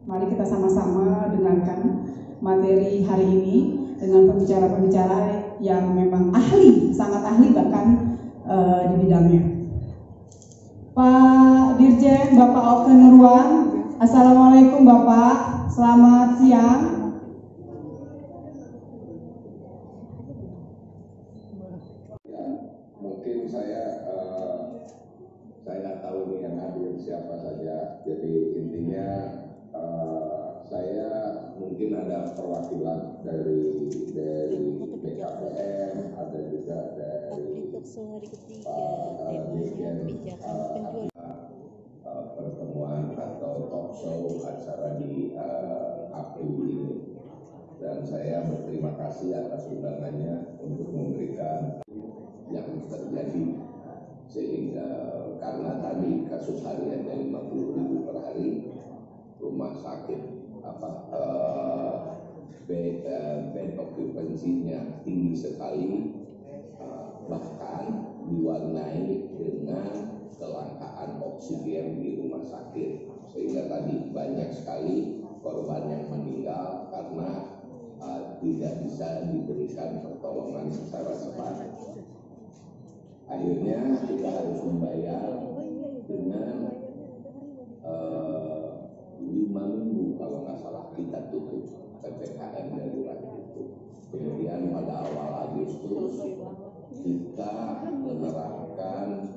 Mari kita sama-sama dengarkan materi hari ini dengan pembicara-pembicara yang memang ahli, sangat ahli bahkan di bidangnya. Pak Dirjen, Bapak Oke Nurwan, Assalamualaikum Bapak, selamat siang. Ya, mungkin saya nggak tahu nih yang hadir siapa saja. Jadi intinya saya mungkin ada perwakilan dari BKPM, ada juga dari pertemuan atau talk show acara di APU ini. Dan saya berterima kasih atas undangannya untuk memberikan yang terjadi, sehingga karena tadi kasus hariannya 50.000 per hari, rumah sakit bed occupancy-nya tinggi sekali, bahkan diwarnai dengan kelangkaan oksigen di rumah sakit, sehingga tadi banyak sekali korban yang meninggal karena tidak bisa diberikan pertolongan secara cepat. Akhirnya kita harus membayar dengan 5 minggu kalau nggak salah kita tutup PPKM darurat itu. Kemudian pada awal Agustus kita menerapkan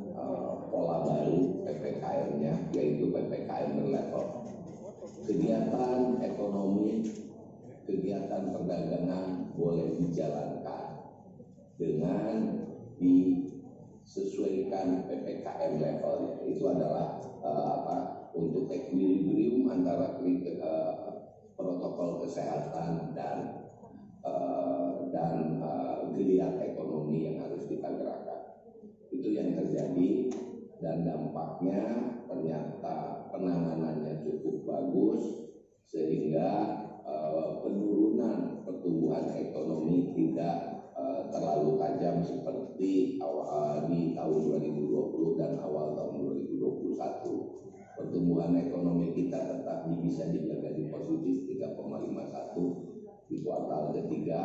pola baru PPKM-nya, yaitu PPKM berlevel. Kegiatan ekonomi, kegiatan perdagangan boleh dijalankan dengan disesuaikan PPKM levelnya. Itu adalah untuk equilibrium antara protokol kesehatan dan geliat ekonomi yang harus kita gerakkan. Itu yang terjadi, dan dampaknya ternyata penanganannya cukup bagus, sehingga penurunan pertumbuhan ekonomi tidak terlalu tajam seperti di tahun 2020 dan awal tahun 2021. Pertumbuhan ekonomi kita tetap bisa dijaga di positif 3,51 di kuartal ketiga,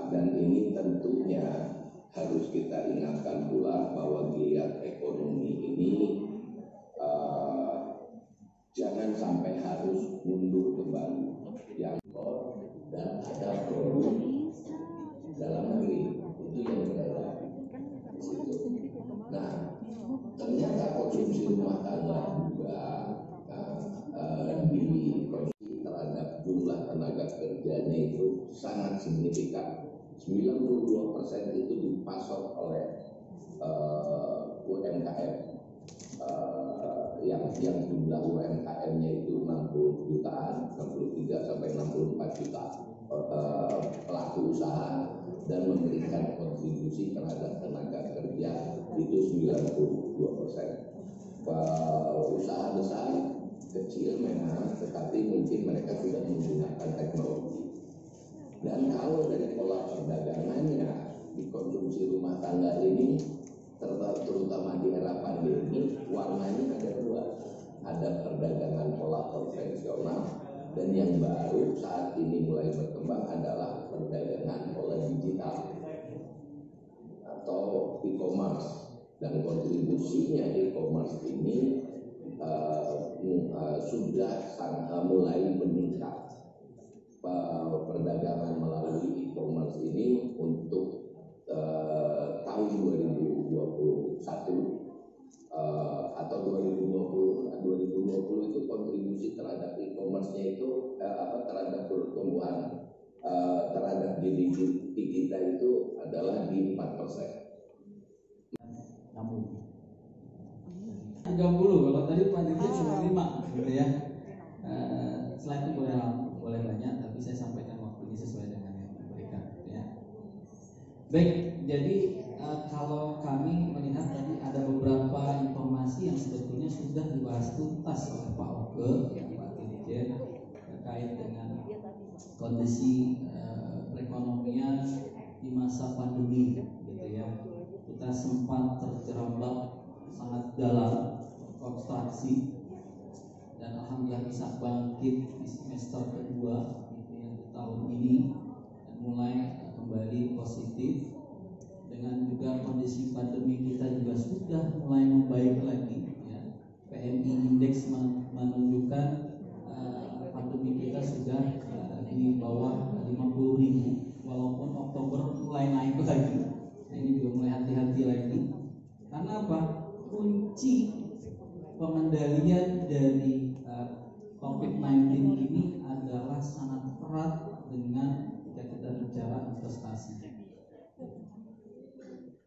dan ini tentunya harus kita ingatkan pula bahwa geliat ekonomi ini jangan sampai harus mundur kembali. Yang dan ada produk dalam negeri itu yang berada di situ. Nah, ternyata konsumsi rumah tangga juga di konsumsi terhadap jumlah tenaga kerjanya itu sangat signifikan. 92% itu dipasok oleh UMKM, yang jumlah UMKM-nya itu 60 jutaan, 63 sampai 64 juta pelaku usaha, dan memberikan kontribusi terhadap tenaga kerja itu 92%. Usaha besar kecil memang, tetapi mungkin mereka sudah menggunakan teknologi. Dan kalau dari pola perdagangannya di konsumsi rumah tangga ini, terutama di era pandemi, warnanya ada dua. Ada perdagangan pola konvensional, dan yang baru saat ini mulai berkembang adalah perdagangan pola digital atau e-commerce. Dan kontribusinya e-commerce ini sudah mulai meningkat. Perdagangan melalui e-commerce ini untuk tahun 2021 atau 2020 itu kontribusi terhadap e-commerce-nya itu terhadap pertumbuhan terhadap GDP kita itu adalah di 4%. 30 kalau tadi Pak Dirjen cuma 5 gitu ya. Slide itu boleh banyak, tapi saya sampaikan waktunya sesuai dengan yang diberikan ya. Baik, jadi kalau kami melihat tadi ada beberapa informasi yang sebetulnya sudah dibahas tuntas oleh Pak Oke, Pak Dirjen, terkait dengan kondisi perekonomian di masa pandemi gitu ya. Kita sempat terjerembab sangat dalam konstruksi, dan dan alhamdulillah bisa bangkit di semester kedua gitu ya, di tahun ini, dan mulai kembali positif. Dengan juga kondisi pandemi kita juga sudah mulai membaik lagi ya. PMI Index menunjukkan pandemi kita sudah di bawah 50.000, walaupun Oktober mulai naik lagi. Nah, ini juga mulai hati-hati lagi. Karena apa? Kunci pengendalian dari COVID-19 ini adalah sangat erat dengan ketika kita bicara investasi.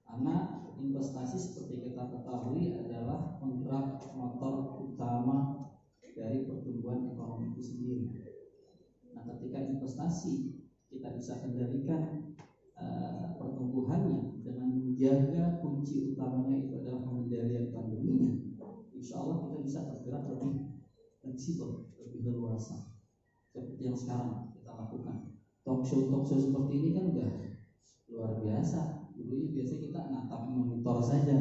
Karena investasi seperti kita ketahui adalah penggerak motor utama dari pertumbuhan ekonomi itu sendiri. Nah, ketika investasi kita bisa kendalikan pertumbuhannya dengan menjaga kunci utamanya itu adalah pengendalian pandeminya, insya Allah kita bisa bergerak lebih fleksibel, lebih leluasa. Seperti yang sekarang kita lakukan. Talk show seperti ini kan udah luar biasa. Dulu biasanya kita natap monitor saja.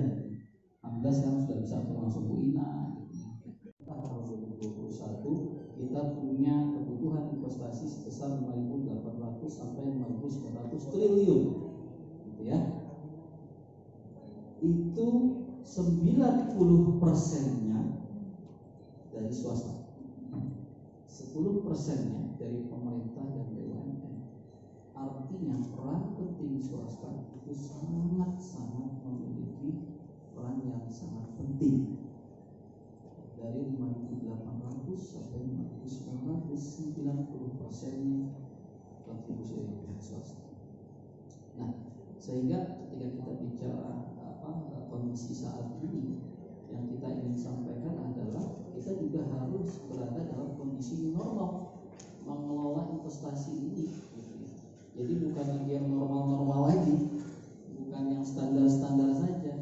Alhamdulillah sekarang sudah bisa langsung buina. Tahun 2021 kita punya kebutuhan investasi sebesar 5.800 sampai 5.900 triliun, gitu ya. Itu 90%-nya dari swasta, 10%-nya dari pemerintah dan BUMN. Artinya peran penting swasta itu sangat-sangat memiliki peran yang sangat penting. Dari 5.800 sampai 5.900, 90%-nya kontribusi dari pihak swasta. Nah, sehingga ketika kita bicara kondisi saat ini, yang kita ingin sampaikan adalah kita juga harus berada dalam kondisi normal mengelola investasi ini. Jadi bukan lagi yang normal-normal lagi, bukan yang standar-standar saja.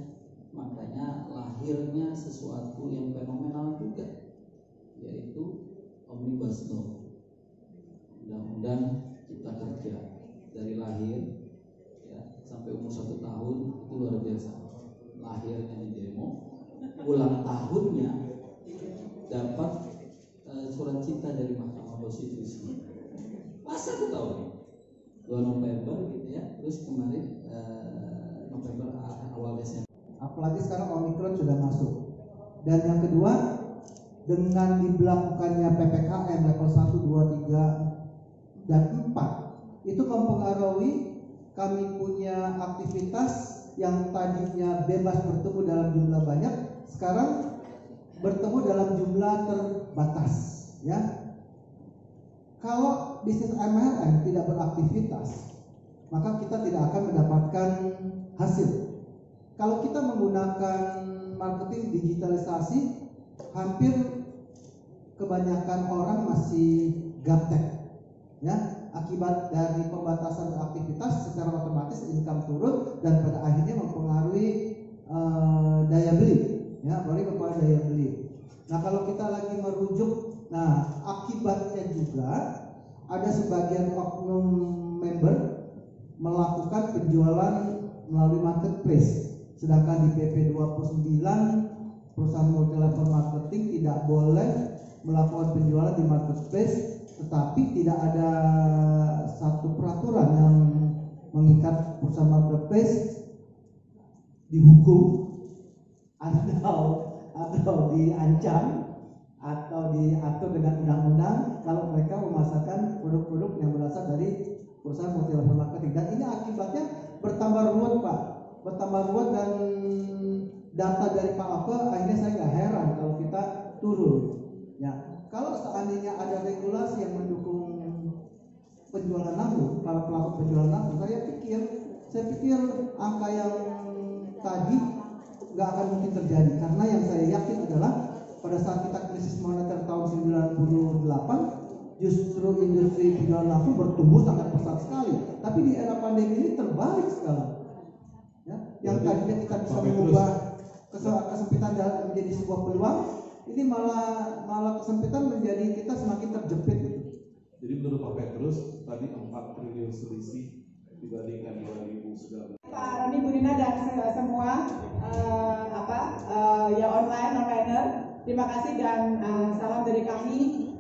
Makanya lahirnya sesuatu yang fenomenal juga, yaitu Omnibus Law, Undang-Undang Cipta Kerja. Dari lahir ya, sampai umur 1 tahun itu luar biasa. Lahirnya di demo, ulang tahunnya dapat surat cinta dari Mahkamah Konstitusi. Masa 1 tahun? 2 November gitu ya, terus kemarin November awal Desember. Apalagi sekarang Omikron sudah masuk. Dan yang kedua, dengan diberlakukannya PPKM level 1, 2, 3, dan 4, itu mempengaruhi kami punya aktivitas yang tadinya bebas bertemu dalam jumlah banyak, sekarang bertemu dalam jumlah terbatas, ya. Kalau bisnis MLM tidak beraktivitas, maka kita tidak akan mendapatkan hasil. Kalau kita menggunakan marketing digitalisasi, hampir kebanyakan orang masih gaptek, ya. Akibat dari pembatasan aktivitas, secara otomatis income turun dan pada akhirnya mempengaruhi daya beli, ya, mempengaruhi daya beli. Nah, kalau kita lagi merujuk, nah, akibatnya juga ada sebagian oknum member melakukan penjualan melalui marketplace. Sedangkan di PP 29 perusahaan multi level marketing tidak boleh melakukan penjualan di marketplace, tetapi tidak ada satu peraturan yang mengikat perusahaan marketplace dihukum atau diancam atau diatur dengan undang-undang kalau mereka memasarkan produk-produk yang berasal dari perusahaan multi level marketing. Dan ini akibatnya bertambah ruwet, Pak, bertambah ruwet, dan data dari Pak Oke akhirnya saya nggak heran kalau kita turun, ya. Kalau seandainya ada regulasi yang mendukung penjualan langsung, para pelaku penjualan langsung, saya pikir angka yang tadi nggak akan mungkin terjadi, karena yang saya yakin adalah pada saat kita krisis moneter tahun 98, justru industri penjualan langsung bertumbuh sangat pesat sekali. Tapi di era pandemi ini terbalik sekali, ya. Yang tadinya kita bisa mengubah kesempitan menjadi sebuah peluang, ini malah kesempitan menjadi kita semakin terjepit gitu. Jadi menurut Pak Petrus tadi 4 triliun selisih dibandingkan 2019. Pak Roni, Bu Nina, dan semua ya onliner Terima kasih dan salam dari kami